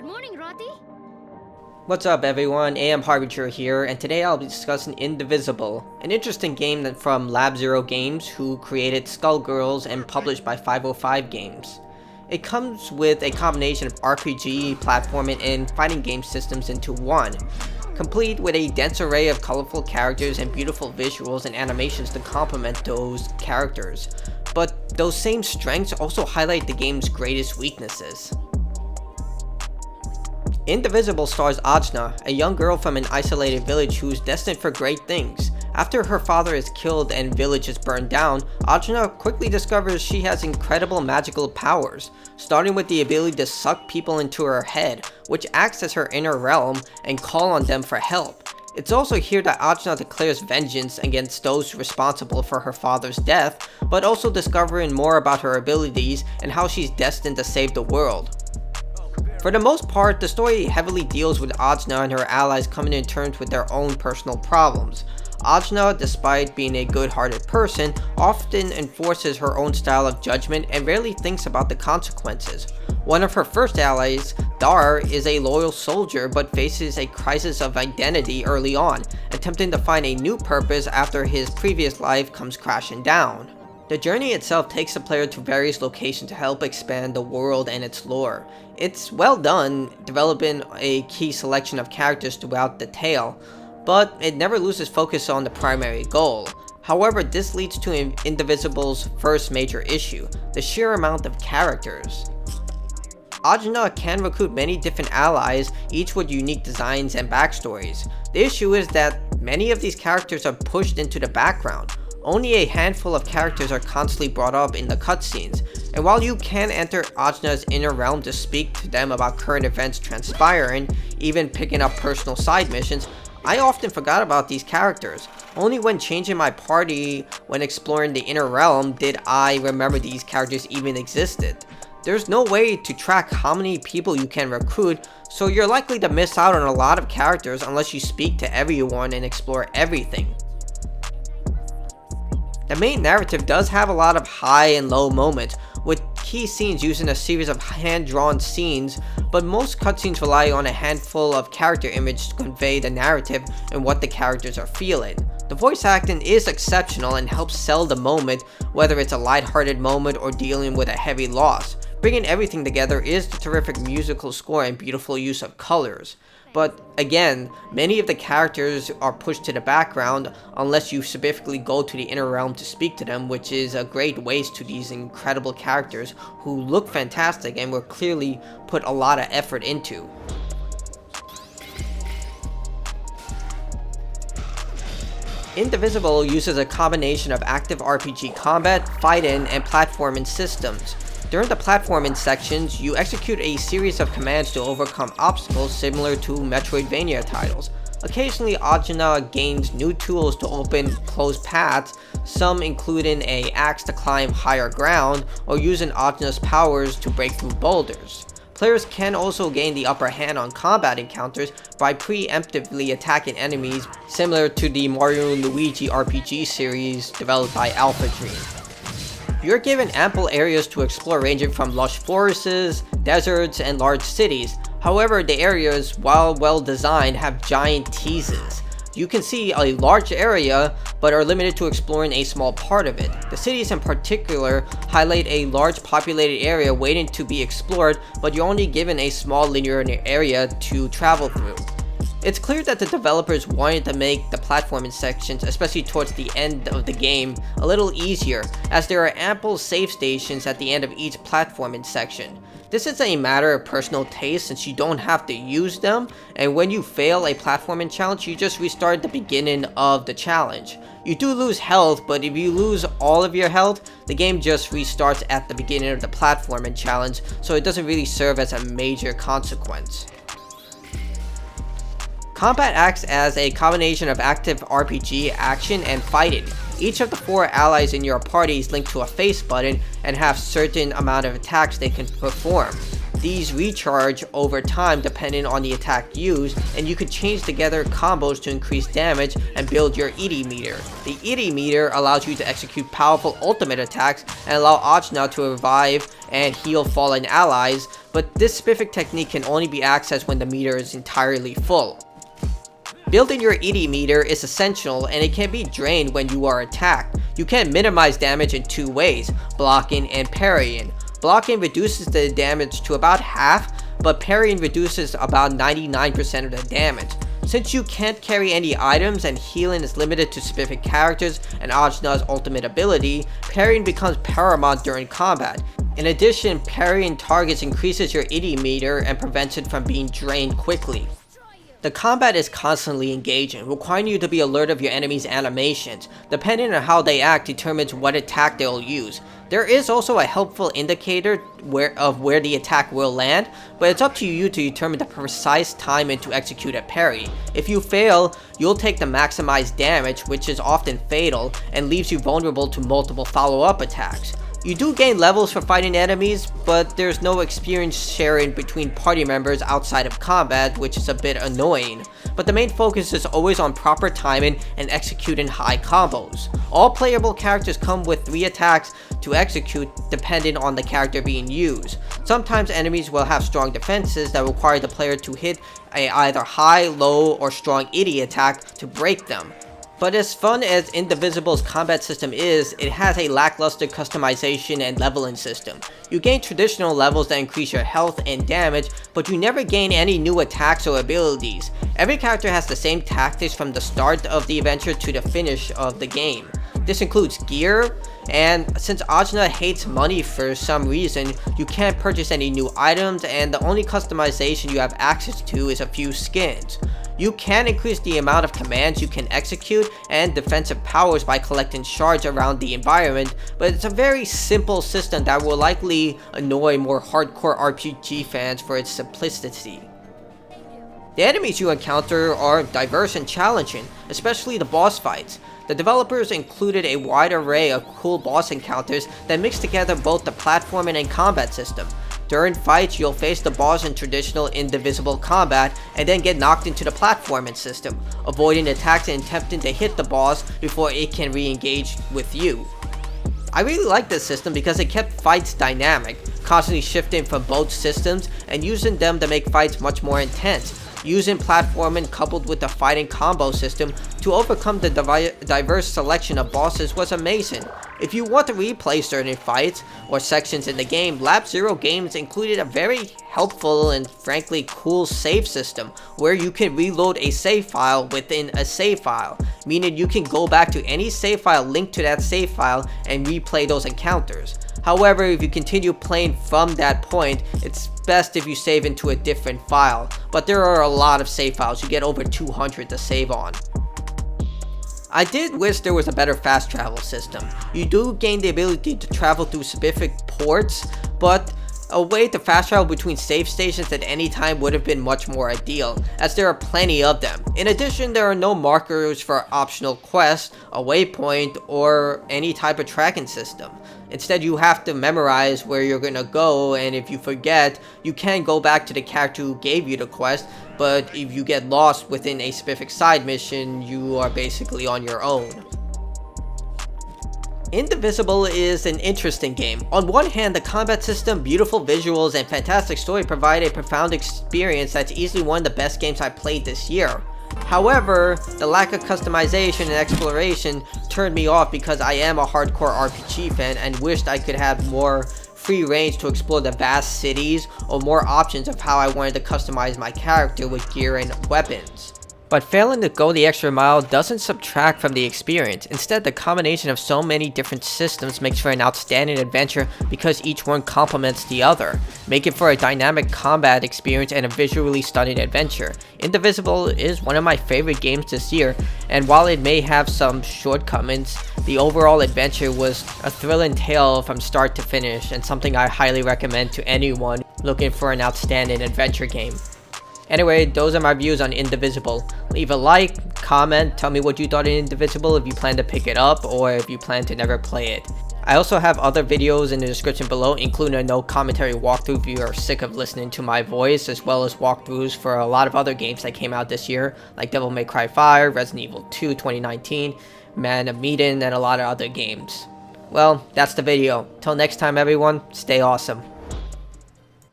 Good morning, Rati. What's up everyone, AM Harbinger here, and today I'll be discussing Indivisible, an interesting game from Lab Zero Games, who created Skullgirls and published by 505 Games. It comes with a combination of RPG, platforming, and fighting game systems into one, complete with a dense array of colorful characters and beautiful visuals and animations to complement those characters. But those same strengths also highlight the game's greatest weaknesses. Indivisible stars Ajna, a young girl from an isolated village who is destined for great things. After her father is killed and village is burned down, Ajna quickly discovers she has incredible magical powers, starting with the ability to suck people into her head, which acts as her inner realm, and call on them for help. It's also here that Ajna declares vengeance against those responsible for her father's death, but also discovering more about her abilities and how she's destined to save the world. For the most part, the story heavily deals with Ajna and her allies coming to terms with their own personal problems. Ajna, despite being a good-hearted person, often enforces her own style of judgment and rarely thinks about the consequences. One of her first allies, Dar, is a loyal soldier but faces a crisis of identity early on, attempting to find a new purpose after his previous life comes crashing down. The journey itself takes the player to various locations to help expand the world and its lore. It's well done, developing a key selection of characters throughout the tale, but it never loses focus on the primary goal. However, this leads to Indivisible's first major issue, the sheer amount of characters. Ajna can recruit many different allies, each with unique designs and backstories. The issue is that many of these characters are pushed into the background. Only a handful of characters are constantly brought up in the cutscenes, and while you can enter Ajna's inner realm to speak to them about current events transpiring, even picking up personal side missions, I often forgot about these characters. Only when changing my party when exploring the inner realm did I remember these characters even existed. There's no way to track how many people you can recruit, so you're likely to miss out on a lot of characters unless you speak to everyone and explore everything. The main narrative does have a lot of high and low moments, with key scenes using a series of hand-drawn scenes, but most cutscenes rely on a handful of character images to convey the narrative and what the characters are feeling. The voice acting is exceptional and helps sell the moment, whether it's a lighthearted moment or dealing with a heavy loss. Bringing everything together is the terrific musical score and beautiful use of colors. But again, many of the characters are pushed to the background unless you specifically go to the inner realm to speak to them, which is a great waste to these incredible characters who look fantastic and were clearly put a lot of effort into. Indivisible uses a combination of active RPG combat, fighting, and platforming systems. During the platforming sections, you execute a series of commands to overcome obstacles similar to Metroidvania titles. Occasionally, Ajna gains new tools to open closed paths, some including an axe to climb higher ground, or using Ajna's powers to break through boulders. Players can also gain the upper hand on combat encounters by preemptively attacking enemies, similar to the Mario & Luigi RPG series developed by Alpha Dream. You're given ample areas to explore, ranging from lush forests, deserts, and large cities. However, the areas, while well designed, have giant teases. You can see a large area, but are limited to exploring a small part of it. The cities in particular highlight a large populated area waiting to be explored, but you're only given a small linear area to travel through. It's clear that the developers wanted to make the platforming sections, especially towards the end of the game, a little easier, as there are ample save stations at the end of each platforming section. This is a matter of personal taste since you don't have to use them, and when you fail a platforming challenge, you just restart the beginning of the challenge. You do lose health, but if you lose all of your health, the game just restarts at the beginning of the platforming challenge, so it doesn't really serve as a major consequence. Combat acts as a combination of active RPG, action, and fighting. Each of the 4 allies in your party is linked to a face button and have certain amount of attacks they can perform. These recharge over time depending on the attack used, and you can change together combos to increase damage and build your ED meter. The ED meter allows you to execute powerful ultimate attacks and allow Ajna to revive and heal fallen allies, but this specific technique can only be accessed when the meter is entirely full. Building your ED meter is essential, and it can be drained when you are attacked. You can minimize damage in two ways, blocking and parrying. Blocking reduces the damage to about half, but parrying reduces about 99% of the damage. Since you can't carry any items and healing is limited to specific characters and Ajna's ultimate ability, parrying becomes paramount during combat. In addition, parrying targets increases your ED meter and prevents it from being drained quickly. The combat is constantly engaging, requiring you to be alert of your enemy's animations. Depending on how they act determines what attack they'll use. There is also a helpful indicator of where the attack will land, but it's up to you to determine the precise timing to execute a parry. If you fail, you'll take the maximized damage, which is often fatal, and leaves you vulnerable to multiple follow-up attacks. You do gain levels for fighting enemies, but there's no experience sharing between party members outside of combat, which is a bit annoying. But the main focus is always on proper timing and executing high combos. All playable characters come with 3 attacks to execute depending on the character being used. Sometimes enemies will have strong defenses that require the player to hit a either high, low, or strong ED attack to break them. But as fun as Indivisible's combat system is, it has a lackluster customization and leveling system. You gain traditional levels that increase your health and damage, but you never gain any new attacks or abilities. Every character has the same tactics from the start of the adventure to the finish of the game. This includes gear, and since Ajna hates money for some reason, you can't purchase any new items, and the only customization you have access to is a few skins. You can increase the amount of commands you can execute and defensive powers by collecting shards around the environment, but it's a very simple system that will likely annoy more hardcore RPG fans for its simplicity. The enemies you encounter are diverse and challenging, especially the boss fights. The developers included a wide array of cool boss encounters that mix together both the platforming and combat system. During fights, you'll face the boss in traditional Indivisible combat and then get knocked into the platforming system, avoiding attacks and attempting to hit the boss before it can re-engage with you. I really like this system because it kept fights dynamic, constantly shifting from both systems and using them to make fights much more intense. Using platforming coupled with the fighting combo system to overcome the diverse selection of bosses was amazing. If you want to replay certain fights or sections in the game, Lab Zero Games included a very helpful and frankly cool save system where you can reload a save file within a save file, meaning you can go back to any save file linked to that save file and replay those encounters. However, if you continue playing from that point, it's best if you save into a different file, but there are a lot of save files. You get over 200 to save on. I did wish there was a better fast travel system. You do gain the ability to travel through specific ports, but a way to fast travel between save stations at any time would have been much more ideal, as there are plenty of them. In addition, there are no markers for optional quests, a waypoint, or any type of tracking system. Instead, you have to memorize where you're gonna go, and if you forget, you can go back to the character who gave you the quest, but if you get lost within a specific side mission, you are basically on your own. Indivisible is an interesting game. On one hand, the combat system, beautiful visuals, and fantastic story provide a profound experience that's easily one of the best games I played this year. However, the lack of customization and exploration turned me off because I am a hardcore RPG fan and wished I could have more free range to explore the vast cities or more options of how I wanted to customize my character with gear and weapons. But failing to go the extra mile doesn't subtract from the experience. Instead, the combination of so many different systems makes for an outstanding adventure because each one complements the other, making for a dynamic combat experience and a visually stunning adventure. Indivisible is one of my favorite games this year, and while it may have some shortcomings, the overall adventure was a thrilling tale from start to finish and something I highly recommend to anyone looking for an outstanding adventure game. Anyway, those are my views on Indivisible. Leave a like, comment, tell me what you thought of Indivisible, if you plan to pick it up, or if you plan to never play it. I also have other videos in the description below, including a no commentary walkthrough if you are sick of listening to my voice, as well as walkthroughs for a lot of other games that came out this year, like Devil May Cry 5, Resident Evil 2 2019, Man of Medan, and a lot of other games. Well, that's the video. Till next time everyone, stay awesome.